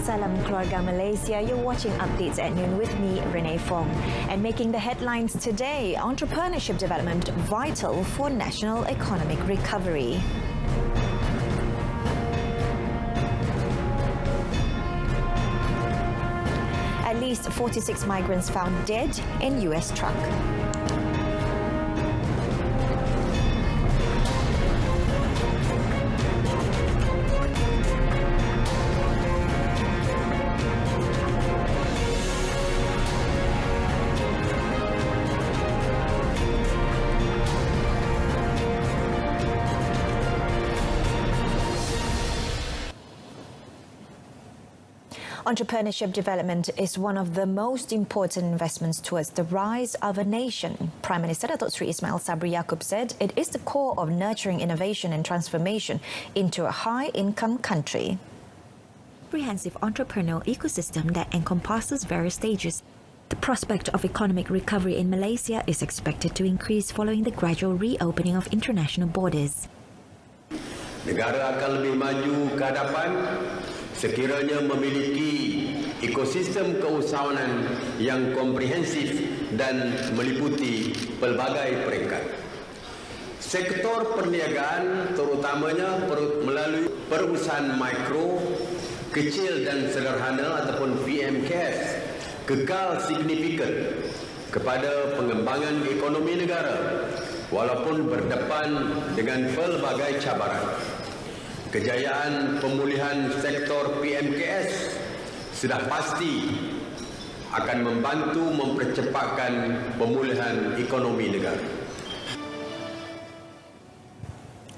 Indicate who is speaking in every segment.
Speaker 1: Salam Keluarga Malaysia. You're watching Updates at Noon with me, Renee Fong. And making the headlines today, entrepreneurship development vital for national economic recovery. At least 46 migrants found dead in US truck. Entrepreneurship development is one of the most important investments towards the rise of a nation. Prime Minister Datuk Seri Ismail Sabri Yaakob said it is the core of nurturing innovation and transformation into a high-income country. Comprehensive entrepreneurial ecosystem that encompasses various stages. The prospect of economic recovery in Malaysia is expected to increase following the gradual reopening of international borders.
Speaker 2: Negara akan lebih maju ke hadapan sekiranya memiliki ekosistem keusahawanan yang komprehensif dan meliputi pelbagai peringkat. Sektor perniagaan terutamanya melalui perusahaan mikro, kecil dan sederhana ataupun PMKS kekal signifikan kepada pengembangan ekonomi negara walaupun berdepan dengan pelbagai cabaran. Kejayaan pemulihan sektor PMKS sudah pasti akan membantu mempercepatkan pemulihan ekonomi negara.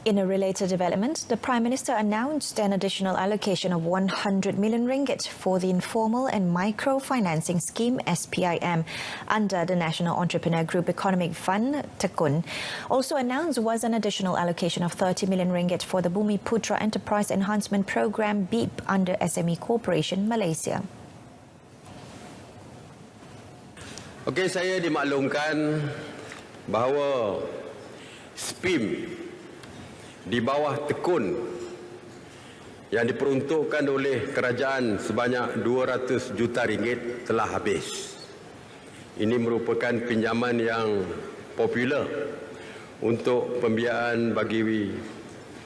Speaker 1: In a related development, the Prime Minister announced an additional allocation of 100 million ringgit for the Informal and Microfinancing Scheme (SPIM) under the National Entrepreneur Group Economic Fund (TEKUN). Also announced was an additional allocation of 30 million ringgit for the Bumi Putra Enterprise Enhancement Program (BIP) under SME Corporation Malaysia.
Speaker 2: Okey, saya dimaklumkan bahawa SPIM di bawah tekun yang diperuntukkan oleh kerajaan sebanyak 200 juta ringgit telah habis. Ini merupakan pinjaman yang popular untuk pembiayaan bagi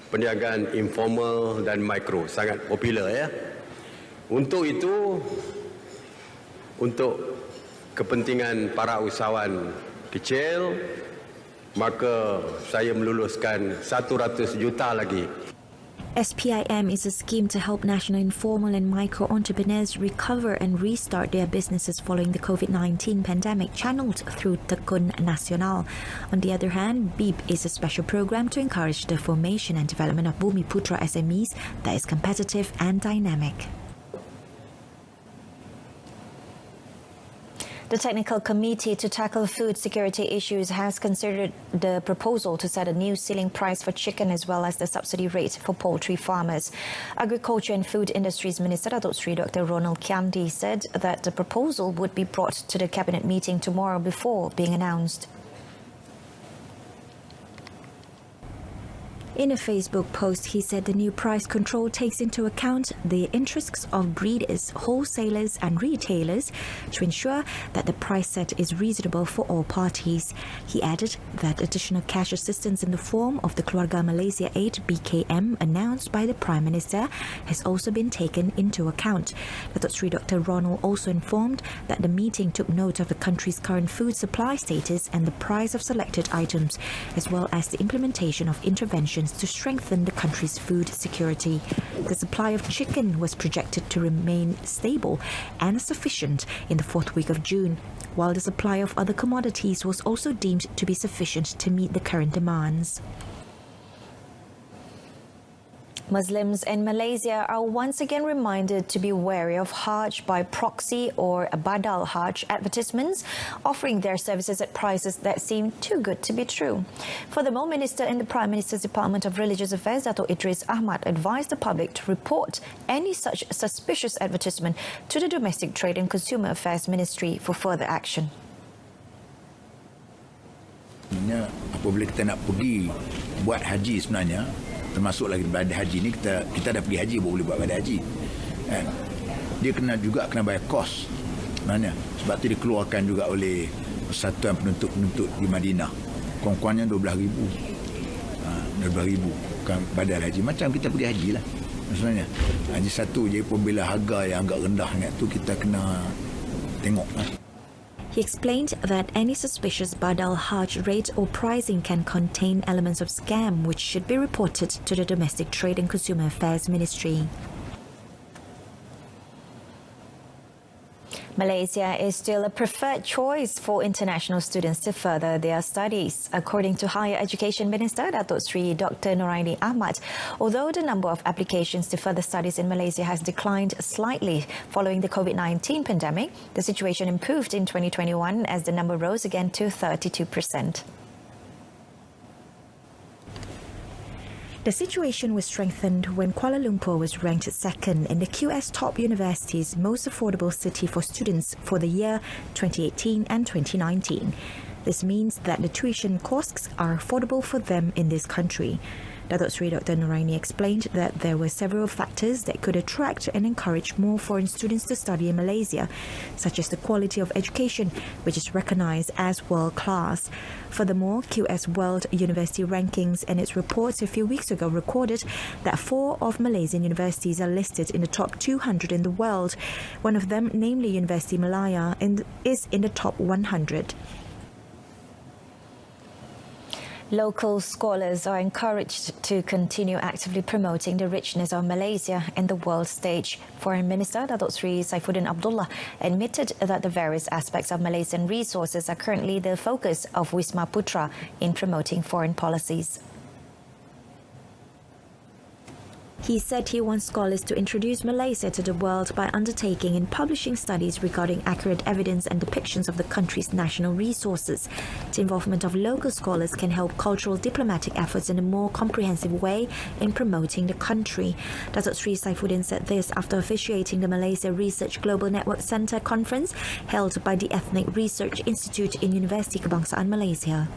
Speaker 2: perniagaan informal dan mikro, sangat popular ya. Untuk itu, untuk kepentingan para usahawan kecil, maka saya meluluskan 100 juta lagi.
Speaker 1: SPIM is a scheme to help national informal and micro entrepreneurs recover and restart their businesses following the COVID-19 pandemic, channeled through TEKUN Nasional. On the other hand, BIP is a special program to encourage the formation and development of Bumi Putra SMEs that is competitive and dynamic. The Technical Committee to Tackle Food Security Issues has considered the proposal to set a new ceiling price for chicken as well as the subsidy rate for poultry farmers. Agriculture and Food Industries Minister Datuk Seri Dr. Ronald Kiandi said that the proposal would be brought to the Cabinet meeting tomorrow before being announced. In a Facebook post, he said the new price control takes into account the interests of breeders, wholesalers and retailers to ensure that the price set is reasonable for all parties. He added that additional cash assistance in the form of the Keluarga Malaysia Aid (BKM) announced by the Prime Minister has also been taken into account. Datuk Seri Dr. Ronald also informed that the meeting took note of the country's current food supply status and the price of selected items, as well as the implementation of interventions to strengthen the country's food security. The supply of chicken was projected to remain stable and sufficient in the fourth week of June, while the supply of other commodities was also deemed to be sufficient to meet the current demands. Muslims in Malaysia are once again reminded to be wary of Hajj by proxy or badal Hajj advertisements offering their services at prices that seem too good to be true. Furthermore, Minister in the Prime Minister's Department of Religious Affairs, Dato' Idris Ahmad, advised the public to report any such suspicious advertisement to the Domestic Trade and Consumer Affairs Ministry for further action.
Speaker 3: Apabila kita nak pergi buat haji sebenarnya, termasuk lagi ibadah haji ni, kita dah pergi haji, boleh buat ibadah haji kan? dia juga kena bayar kos sebenarnya. Sebab tu dikeluarkan juga oleh Persatuan Penuntut-Penuntut di Madinah. Kurang-kurangnya 12,000. 12,000 bukan badal haji. Macam kita pergi haji lah sebenarnya. Haji satu je pun bila harga yang agak rendah ni tu kita kena tengok lah.
Speaker 1: He explained that any suspicious badal Hajj rate or pricing can contain elements of scam which should be reported to the Domestic Trade and Consumer Affairs Ministry. Malaysia is still a preferred choice for international students to further their studies, according to Higher Education Minister Datuk Sri Dr. Noraini Ahmad. Although the number of applications to further studies in Malaysia has declined slightly following the COVID-19 pandemic, the situation improved in 2021 as the number rose again to 32%. The situation was strengthened when Kuala Lumpur was ranked second in the QS Top University's most affordable city for students for the year 2018 and 2019. This means that the tuition costs are affordable for them in this country. Datuk Sri Dr. Noraini explained that there were several factors that could attract and encourage more foreign students to study in Malaysia, such as the quality of education, which is recognised as world-class. Furthermore, QS World University Rankings and its reports a few weeks ago recorded that 4 of Malaysian universities are listed in the top 200 in the world. One of them, namely University Malaya, is in the top 100. Local scholars are encouraged to continue actively promoting the richness of Malaysia in the world stage. Foreign Minister Datuk Sri Saifuddin Abdullah admitted that the various aspects of Malaysian resources are currently the focus of Wisma Putra in promoting foreign policies. He said he wants scholars to introduce Malaysia to the world by undertaking and publishing studies regarding accurate evidence and depictions of the country's national resources. The involvement of local scholars can help cultural diplomatic efforts in a more comprehensive way in promoting the country. Datuk Sri Saifuddin said this after officiating the Malaysia Research Global Network Centre conference held by the Ethnic Research Institute in Universiti Kebangsaan Malaysia.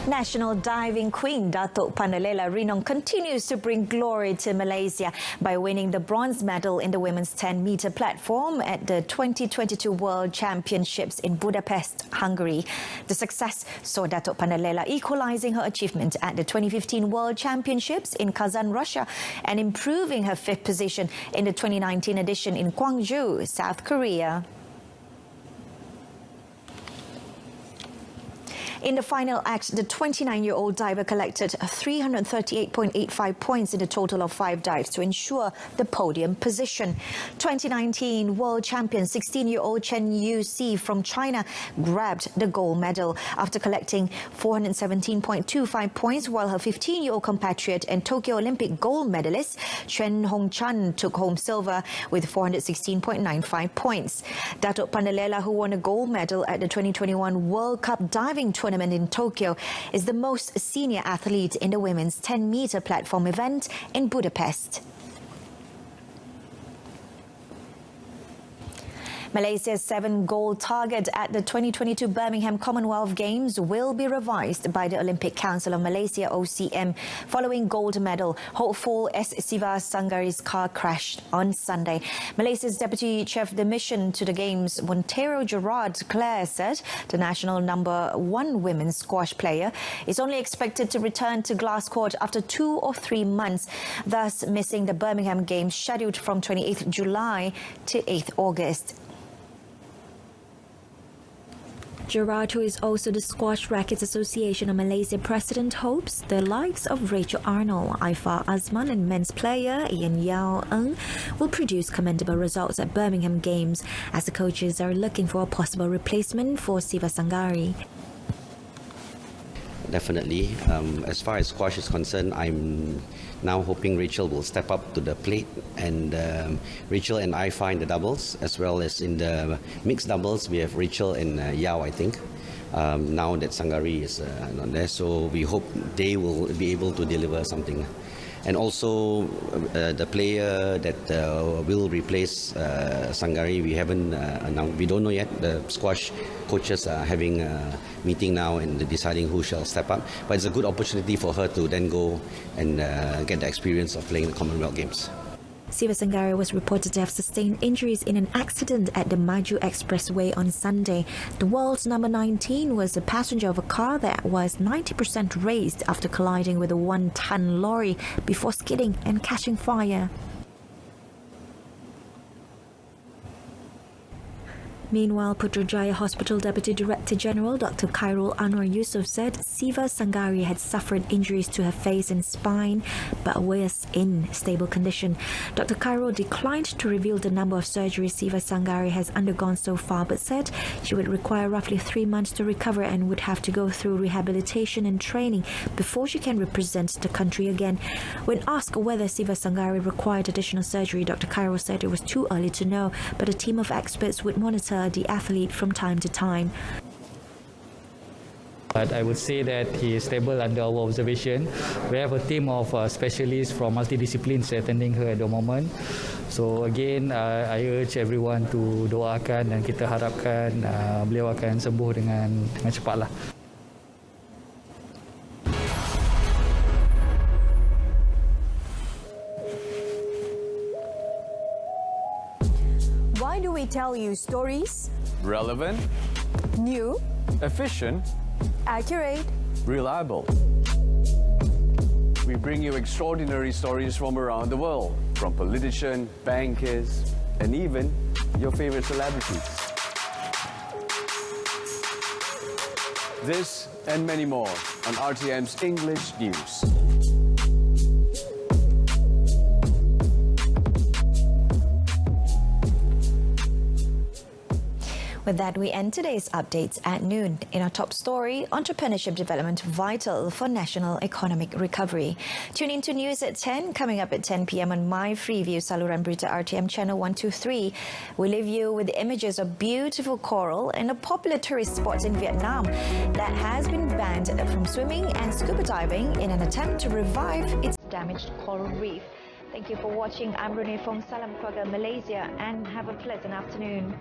Speaker 1: National diving queen Datuk Pandalela Rinong continues to bring glory to Malaysia by winning the bronze medal in the women's 10-meter platform at the 2022 World Championships in Budapest, Hungary. The success saw Datuk Pandalela equalizing her achievement at the 2015 World Championships in Kazan, Russia, and improving her 5th position in the 2019 edition in Gwangju, South Korea. In the final act, the 29-year-old diver collected 338.85 points in a total of 5 dives to ensure the podium position. 2019 world champion 16-year-old Chen Yuxi from China grabbed the gold medal after collecting 417.25 points, while her 15-year-old compatriot and Tokyo Olympic gold medalist Chen Hongchan took home silver with 416.95 points. Datuk Pandalela, who won a gold medal at the 2021 World Cup diving tournament in Tokyo, is the most senior athlete in the women's 10-meter platform event in Budapest. Malaysia's 7-gold target at the 2022 Birmingham Commonwealth Games will be revised by the Olympic Council of Malaysia (OCM) following gold medal hopeful S. Siva Sanggari's car crashed on Sunday. Malaysia's Deputy Chief of the Mission to the Games, Montero Gerard Clare, said the national #1 women's squash player is only expected to return to glass court after 2 or 3 months, thus missing the Birmingham Games scheduled from 28th July to 8th August. Gerard, who is also the Squash Rackets Association of Malaysia president, hopes the likes of Rachel Arnold, Aifah Azman and men's player Ian Yao Ng will produce commendable results at Birmingham Games, as the coaches are looking for a possible replacement for Siva Sanggari.
Speaker 4: Definitely. As far as squash is concerned, I'm now hoping Rachel will step up to the plate, and Rachel and Aifah in the doubles, as well as in the mixed doubles, we have Rachel and Yao, I think. Now that Sanggari is not there, so we hope they will be able to deliver something. And also the player that will replace Sangari, we haven't announced. We don't know yet. The squash coaches are having a meeting now and deciding who shall step up. But it's a good opportunity for her to then go and get the experience of playing the Commonwealth Games.
Speaker 1: Siva Sangari was reported to have sustained injuries in an accident at the Maju Expressway on Sunday. The world's number 19 was a passenger of a car that was 90% raised after colliding with a 1-ton lorry before skidding and catching fire. Meanwhile, Putrajaya Hospital Deputy Director General Dr. Khairul Anwar Yusof said Siva Sangari had suffered injuries to her face and spine but was in stable condition. Dr. Khairul declined to reveal the number of surgeries Siva Sangari has undergone so far but said she would require roughly 3 months to recover and would have to go through rehabilitation and training before she can represent the country again. When asked whether Siva Sangari required additional surgery, Dr. Khairul said it was too early to know, but a team of experts would monitor the athlete from time to time.
Speaker 5: But I would say that he is stable under our observation. We have a team of specialists from multidisciplines attending her at the moment. So again, I urge everyone to doakan dan kita harapkan beliau akan sembuh dengan cepatlah.
Speaker 6: Why do we tell you stories?
Speaker 7: Relevant,
Speaker 6: New,
Speaker 7: efficient,
Speaker 6: accurate.
Speaker 7: reliable. We bring you extraordinary stories from around the world, from politicians, bankers, and even your favorite celebrities. This and many more on RTM's English News.
Speaker 1: With that, we end today's updates at noon. In our top story, entrepreneurship development vital for national economic recovery. Tune in to news at 10, coming up at 10 p.m. on My Freeview, saluran Berita RTM channel 123. We leave you with the images of beautiful coral and a popular tourist spot in Vietnam that has been banned from swimming and scuba diving in an attempt to revive its damaged coral reef. Thank you for watching. I'm Renee from Salam Keluarga, Malaysia, and have a pleasant afternoon.